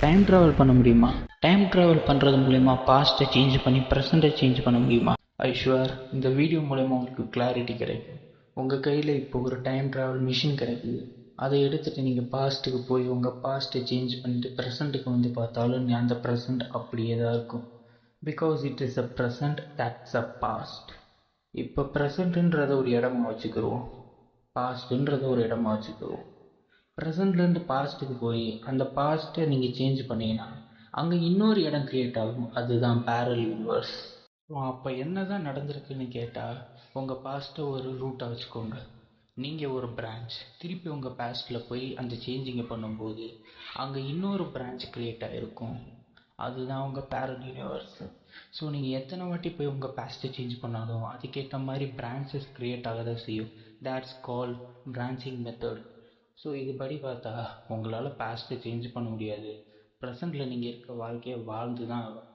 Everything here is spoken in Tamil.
டைம் ட்ராவல் பண்ண முடியுமா? டைம் ட்ராவல் பண்ணுறது மூலிமா பாஸ்ட்டை சேஞ்ச் பண்ணி ப்ரெசண்ட்டை சேஞ்ச் பண்ண முடியுமா? ஐஸ்வர், இந்த வீடியோ மூலயமா உங்களுக்கு கிளாரிட்டி கிடைக்கும். உங்கள் கையில் இப்போ ஒரு டைம் ட்ராவல் மிஷின் கிடைக்குது. அதை எடுத்துகிட்டு நீங்கள் பாஸ்ட்டுக்கு போய் உங்கள் பாஸ்ட்டை சேஞ்ச் பண்ணிட்டு ப்ரெசண்ட்டுக்கு வந்து பார்த்தாலும் அந்த ப்ரெசண்ட் அப்படியே தான் இருக்கும். Because it is a present that's a past. இப்போ ப்ரெசண்ட்டுன்றதை ஒரு இடமா வச்சுக்கிடுவோம், பாஸ்ட்டுன்றதை ஒரு இடமா வச்சுக்கிடுவோம். ப்ரெசண்ட்லேருந்து பாஸ்ட்டுக்கு போய் அந்த பாஸ்ட்டை நீங்கள் சேஞ்ச் பண்ணீங்கன்னா அங்கே இன்னொரு இடம் க்ரியேட் ஆகும். அதுதான் பேரல் யூனிவர்ஸ். அப்போ என்ன தான் நடந்திருக்குன்னு கேட்டால், உங்கள் பாஸ்ட்டை ஒரு ரூட்டாக வச்சுக்கோங்க. நீங்கள் ஒரு பிரான்ச் திருப்பி உங்கள் பாஸ்ட்டில் போய் அந்த சேஞ்சிங்கை பண்ணும்போது அங்கே இன்னொரு பிரான்ச் க்ரியேட் ஆகிருக்கும். அதுதான் உங்கள் பேரல் யூனிவர்ஸ். ஸோ நீங்கள் எத்தனை வாட்டி போய் உங்கள் பாஸ்ட்டை சேஞ்ச் பண்ணாலும் அதுக்கேற்ற மாதிரி பிரான்ச்சஸ் க்ரியேட் ஆக தான் செய்யும். That's call branching method. So இதுபடி பார்த்தா உங்களால் பாஸ்ட்டை சேஞ்ச் பண்ண முடியாது. ப்ரெசண்டில் நீங்கள் இருக்க வாழ்க்கையை வாழ்ந்து தான் ஆகணும்.